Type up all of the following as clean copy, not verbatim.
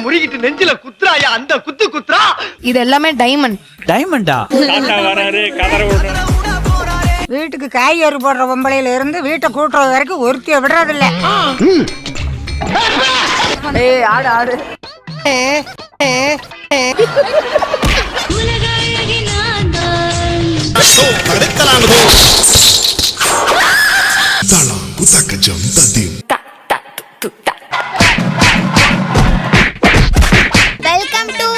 முறிக்கிட்டு நெஞ்சில குத்துறாயா அந்த குத்து குத்துறா. இது எல்லாமே டைமண்ட். டைமண்டா? வராரு கதற விடுறாரு. வீட்டுக்கு காய்கறி போடுற பொம்பளையில இருந்து வீட்டை கூட்டுறது வரைக்கும் ஒருத்திய விடுறதில்ல. ஏய் ஆடு ஆடு. Welcome to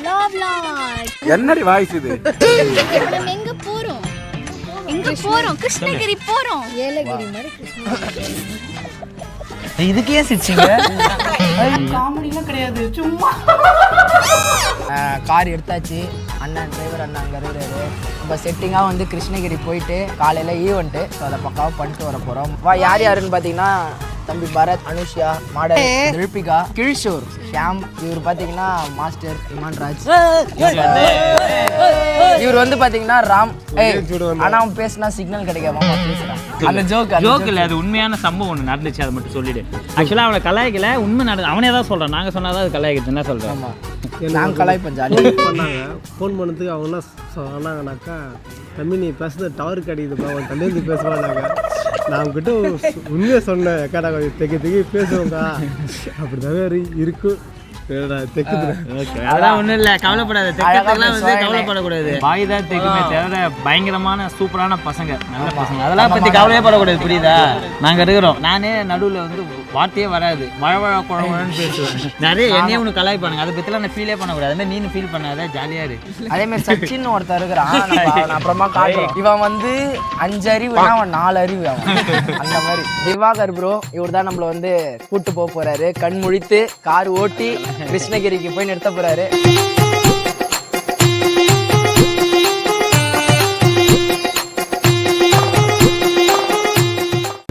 love lot. என்னடி வாய்ஸ் இது? நம்ம எங்க போறோம் கிருஷ்ணகிரி போறோம். ஏலகிரி மாதிரி கிருஷ்ணகிரி. இதுக்கு ஏன் சிரிச்சீங்க? காமெடிலாம் கிடையாது, சும்மா. கார் எடுத்தாச்சு. அண்ணன் டிரைவர் அண்ணா அங்கே இருக்கிறாரு. நம்ம செட்டிங்காக வந்து கிருஷ்ணகிரி போயிட்டு காலையில் ஈவெண்ட்டு, ஸோ அதை பக்காவாக பண்ணிட்டு வர போகிறோம். யார் யாருன்னு பார்த்தீங்கன்னா தம்பி பரத், அனுஷ்யா, மாடல் தில்பிகா, கிழிஷோர், ஷியாம், இவர் பார்த்தீங்கன்னா மாஸ்டர் இமான்ராஜ், இவர் வந்து பார்த்தீங்கன்னா ராம். ஆனால் அவன் பேசினா சிக்னல் கிடைக்காம பேசுகிறான். அந்த ஜோக் இல்லை, அது உண்மையான சம்பவம் ஒன்று நடந்துச்சு, அதை மட்டும் சொல்லிடு. ஆக்சுவலாக அவனை கலாய்க்கல, உண்மை நடந்து அவனே தான் சொல்கிறான். நாங்கள் சொன்னாதான் அது கலாய்க்கிறது என்ன சொல்கிறேன். ஆமாம், நாங்கள் கலாய்ப்போம் ஜாலி பண்ணாங்க. ஃபோன் பண்ணதுக்கு அவங்க என்ன சொன்னாங்கன்னாக்கா, தம்பி நீ பேசுறது டவர் கிடைக்குதுப்பா, அவன் தள்ளியிருந்து பேசுவாங்க. நான் அவங்ககிட்ட உண்மையை சொன்னேன், அக்கா நாங்கள் தெக்கி பேசுவோங்க்கா, அப்படிதாவே இருக்கும். அதெல்லாம் ஒண்ணும் இல்ல, கவலைப்படாது. தெக்கத்துக்குலாம் வந்து கவலைப்படக்கூடாது. பாய் தான் தெக்குமே தவிர பயங்கரமான சூப்பரான பசங்க, நல்ல பசங்க. அதெல்லாம் பத்தி கவலையே படக்கூடாது, புரியுதா? நாங்க இருக்கிறோம். நானே நடுவில் வந்து வார்த்தையே வராது, மழை குழம்புன்னு பேசுவேன். நிறைய என்னையே ஒன்று கலாய்ப்பானுங்க, அதை பற்றிலாம் நான் ஃபீலே பண்ணக்கூடாது. அது மாதிரி நீனு ஃபீல் பண்ணாத, ஜாலியா இரு. அதே மாதிரி சச்சின் ஒருத்தர் இருக்கிறான், அப்புறமா காட்டுறோம். இவன் வந்து 5 அறிவுனா அவன் 4 அறிவு அவன். அந்த மாதிரி திவாகர் ப்ரோ, இவர் தான் நம்மள வந்து கூட்டு போக போறாரு. கண் முழித்து கார் ஓட்டி கிருஷ்ணகிரிக்கு போய் நிறுத்த போறாரு.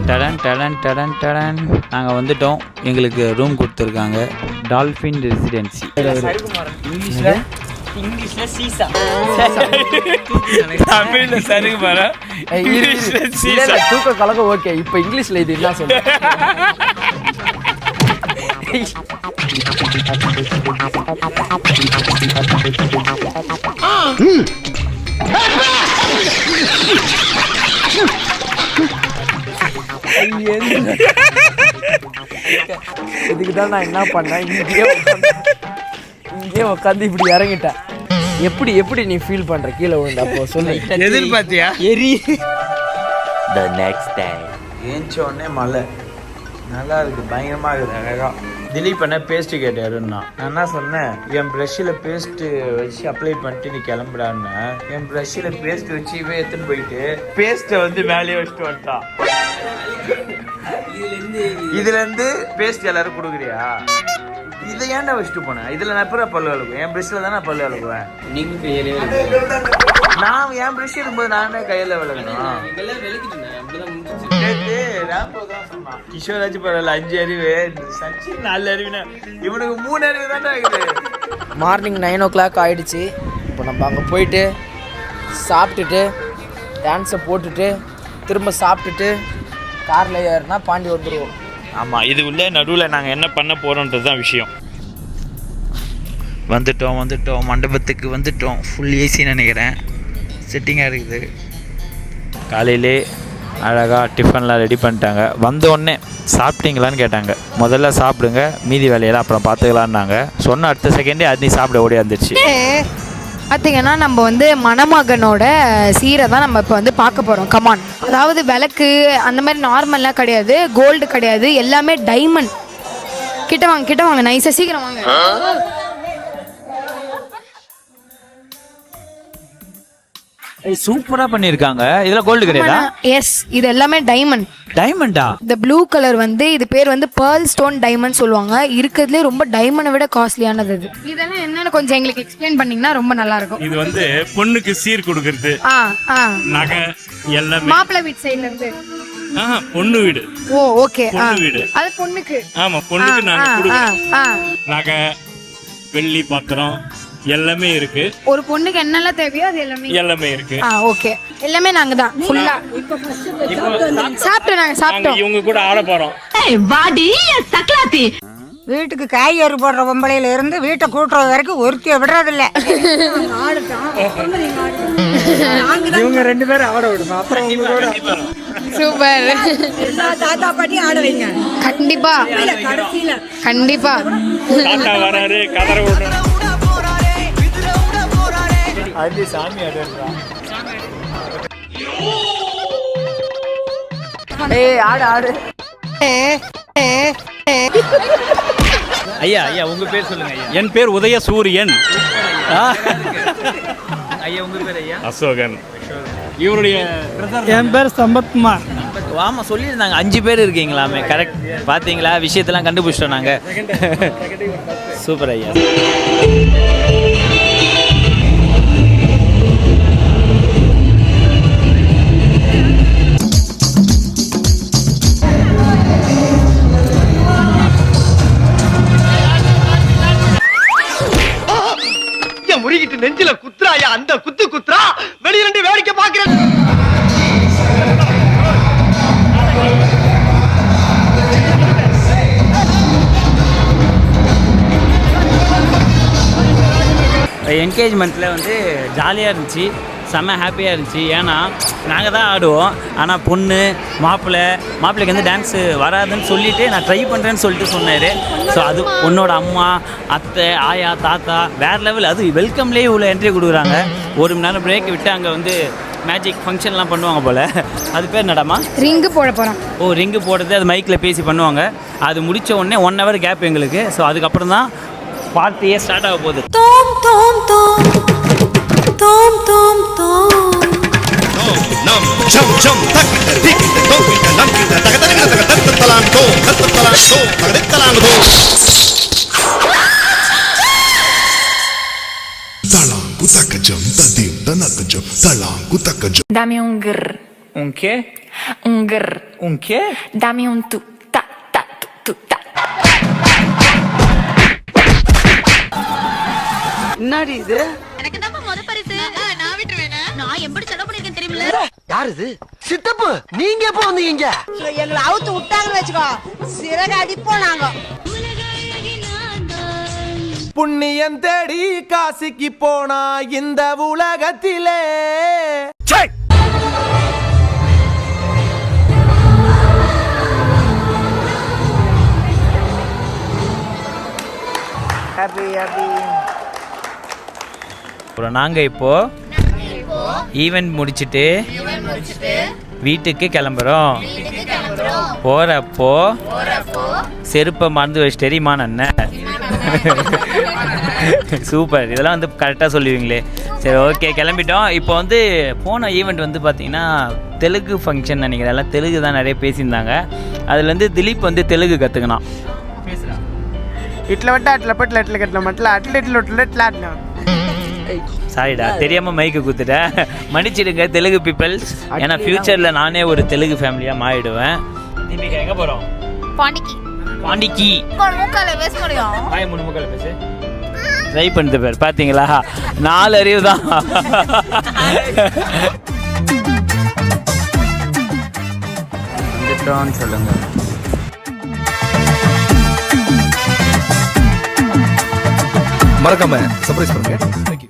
டடன் டடன் டடன் டடன் நாங்கள் வந்துட்டோம். எங்களுக்கு ரூம் கொடுத்துருக்காங்க, டால்ஃபின் ரெசிடென்சி. இங்கிலீஷ்ல சீசா, தமிழ்ல சருகுமாரா, இங்கிலீஷ்ல சீசா. தூக்க கலக்க ஓகே. இப்போ இங்கிலீஷ்ல இது என்ன சொல்ற? இதுக்கு தான் நான் என்ன பண்ணேன், இங்கேயே உட்காந்து இப்படி இறங்கிட்டேன். எப்படி நீ ஃபீல் பண்ற கீழே விழுந்தா? அப்போ சொல்லு. எதிர்பார்த்தியா? எரி. The next day ஏஞ்ச உடனே மழை நல்லா இருக்குது, பயங்கரமாக இருக்குது, அழகாக. திலீப் பண்ண பேஸ்ட்டு கேட்டாருன்னா நான் என்ன சொன்னேன், என் ப்ரஷ்ஷில் பேஸ்ட்டு வச்சு அப்ளை பண்ணிட்டு நீ கிளம்புடான்னு. என் ப்ரஷ்ஷில் பேஸ்ட் வச்சு இவன் எடுத்துன்னு போயிட்டு பேஸ்ட்டை வந்து மேலேயே வச்சுட்டு வந்துட்டான். இதுலேருந்து பேஸ்ட் எல்லாரும் கொடுக்குறியா? இதை ஏன்டா வச்சுட்டு போனேன்? இதில் நான் எப்போ பல்லு அழுகுவேன்? என் ப்ரஷ்ஷில் தான் நான் பல்லு அழுகுவேன். நீங்க கையிலே நான் என் ப்ரஷ் இருக்கும்போது நானே கையில் விளக்கணும். கிஷோராஜ் பரவாயில்ல 5 அறிவு, சச்சின் 4 அறிவுனா இவனுக்கு 3 அறிவு தான் ஆகுது. மார்னிங் 9 o'clock ஆயிடுச்சு. இப்போ நம்ம அங்கே போயிட்டு சாப்பிட்டுட்டு டான்ஸை போட்டுட்டு திரும்ப சாப்பிட்டுட்டு காரில் ஏறினா பாண்டி வந்துடுவோம். ஆமாம், இது உள்ளே நடுவில் நாங்கள் என்ன பண்ண போகிறோன்றது தான் விஷயம். வந்துட்டோம் மண்டபத்துக்கு வந்துட்டோம். ஃபுல் ஏசி நினைக்கிறேன், செட்டிங்காக இருக்குது. காலையிலே அழகாக டிஃபன்லாம் ரெடி பண்ணிட்டாங்க. வந்த உடனே சாப்பிட்டீங்களான்னு கேட்டாங்க. முதல்ல சாப்பிடுங்க, மீதி வேலையெல்லாம் அப்புறம் பார்த்துக்கலான்னாங்க. சொன்ன அடுத்த செகண்டே அது நீ சாப்பிட ஓடி வந்துடுச்சு. பார்த்தீங்கன்னா நம்ம வந்து மணமகனோட சீரை தான் நம்ம இப்போ வந்து பார்க்க போகிறோம். கமான், அதாவது விளக்கு அந்த மாதிரி நார்மல்லாம் கிடையாது, கோல்டு கிடையாது, எல்லாமே டைமண்ட். கிட்ட வாங்க நைஸாக, சீக்கிரம் வாங்க. சூப்பரா பண்ணிருக்காங்க. இதுல கோல்டு கிடையாதா? எஸ், இது எல்லாமே டைமண்ட். டைமண்டா? இந்த ப்ளூ கலர் வந்து இது பேர் வந்து பேர்ல் ஸ்டோன் டைமண்ட் சொல்லுவாங்க. இருக்கிறதுலே ரொம்ப டைமண்டை விட காஸ்ட்லியானது இது. இதெல்லாம் என்னன்னு கொஞ்சம் எங்களுக்கு எக்ஸ்பிளைன் பண்ணீங்கன்னா ரொம்ப நல்லா இருக்கும். இது வந்து பொண்ணுக்கு சீர் கொடுக்கறது, நகை எல்லாமே. மாப்பிள்ளை வீட்டு சைடுல இருந்து பொண்ணு வீடு. ஓ ஓகே, வீடு அது பொண்ணுக்கு. ஆமா, பொண்ணுக்கு நாங்க கொடுக்கிறோம். நகை, வெள்ளி பாத்திரம் எல்லாமே இருக்கு. ஒரு பொண்ணுக்கு என்னெல்லாம் தேவையோ அது எல்லாமே இருக்கு. ஓகே, எல்லாமே நாங்க தான் ஃபுல்லா சாப்பிட்டோம். இவங்க கூட ஆட போறோம். வாடி சக்லாத்தி. வீட்டுக்கு காய்கறி போடுற பொம்பளையில இருந்து வீட்டை கூட்டுறது வரைக்கும் ஒருத்திய விடுறதில்ல. இவங்க 2 பேரும் ஆட விடுமா, அப்புறம் உங்களோட சூப்பர். தாத்தா பாட்டி ஆட வைங்க கண்டிப்பா கண்டிப்பா. தாத்தா வராரு, கதற விடுறோம். அது சாமி ஆடுறா. ஏய் ஆடு ஆடு. ஐயா ஐயா உங்க பேர் சொல்லுங்க ஐயா. என் பேர் உதயசூரியன். ஐயா உங்க பேர் ஐயா? அசோகன். இவருடைய என் பேர் சம்பத்குமார். ஆமா சொல்லியிருந்தாங்க 5 பேர் இருக்கீங்களாமே. கரெக்ட் பார்த்தீங்களா, விஷயத்தெல்லாம் கண்டுபிடிச்சிட்டோம் நாங்கள். சூப்பர் ஐயா. முறிக்கிட்டு நெஞ்சில குத்துறாயா அந்த குத்துறா. வெளியில இருந்து வேடிக்கை பாக்குறேன். என்கேஜ்மெண்ட்டில் வந்து ஜாலியாக இருந்துச்சு, செம்ம ஹாப்பியாக இருந்துச்சு. ஏன்னா நாங்கள் தான் ஆடுவோம், ஆனால் பொண்ணு மாப்பிள்ளைக்கு வந்து டான்ஸு வராதுன்னு சொல்லிவிட்டு நான் ட்ரை பண்ணுறேன்னு சொல்லிட்டு சொன்னார். ஸோ அது பொண்ணோட அம்மா, அத்தை, ஆயா, தாத்தா வேறு லெவல். அது வெல்கம்லேயே இவ்வளோ என்ட்ரி கொடுக்குறாங்க. 1 மணி நேரம் பிரேக் விட்டு அங்கே வந்து மேஜிக் ஃபங்க்ஷன்லாம் பண்ணுவாங்க போல். அது பேர் நடமா ரிங்கு போட போகிறோம். ஓ ரிங்கு போடுறது, அது மைக்கில் பேசி பண்ணுவாங்க. அது முடித்த உடனே 1 hour கேப் எங்களுக்கு. ஸோ அதுக்கப்புறம் தான் பார்ட்டியே ஸ்டார்ட் ஆக போகுது. Dame un grr. Un qué? Un grr. Un qué? Dame un tu ta ta tu ta. என்னடி இது? எனக்கு தான் முத பரிசு. நான் விட்டுருவேனா? நான் எப்படி செலவு பண்ணிருக்கேன் தெரியுமில்ல? யாரு இது? சித்தப்பு நீங்க எப்போ வந்தீங்க? எங்களை அவுத்து விட்டாங்கன்னு வச்சுக்கோ, சிறகு அடிப்போம் நாங்க. புண்ணியம் தேடி காசிக்கு போனா இந்த உலகத்திலே. Happy happy. அப்புறம் நாங்கள் இப்போது ஈவெண்ட் முடிச்சுட்டு வீட்டுக்கு கிளம்புறோம். போகிறப்போ செருப்பை மறந்து வச்சு தெரியுமா அண்ணன்? சூப்பர், இதெல்லாம் வந்து கரெக்டாக சொல்லுவீங்களே. சரி ஓகே கிளம்பிட்டோம். இப்போ வந்து போன ஈவெண்ட் வந்து பார்த்திங்கன்னா தெலுங்கு ஃபங்க்ஷன் நினைக்கிறேன். எல்லாம் தெலுங்கு தான் நிறைய பேசியிருந்தாங்க. அதுலேருந்து திலீப் வந்து தெலுங்கு கற்றுக்கினான். இட்ல வட்ட அட்ல பட்ல அட்ல கட்டல மட்ல அட்ல இட்ல ஒட்ல இட்லாட்னா. சாரிடா, தெரியாமல் மைக்கு குத்துட்டேன், மன்னிச்சிடுங்க தெலுங்கு பீப்பிள்ஸ். ஏன்னா ஃப்யூச்சரில் நானே ஒரு தெலுங்கு ஃபேமிலியாக மாறிடுவேன். தீபிகா எங்கே போகிறோம்? பாண்டிக்கு. பாண்டிக்கு. மூக்கால பேச முடியும். வாய் மூணு முக்கால பேசு. ட்ரை பண்ணுது பேர் பார்த்தீங்களா, 4 அறிவு தான். வந்துட்டோன்னு சொல்லுங்க. மறக்காம சர்ப்ரைஸ் பண்ணுங்க.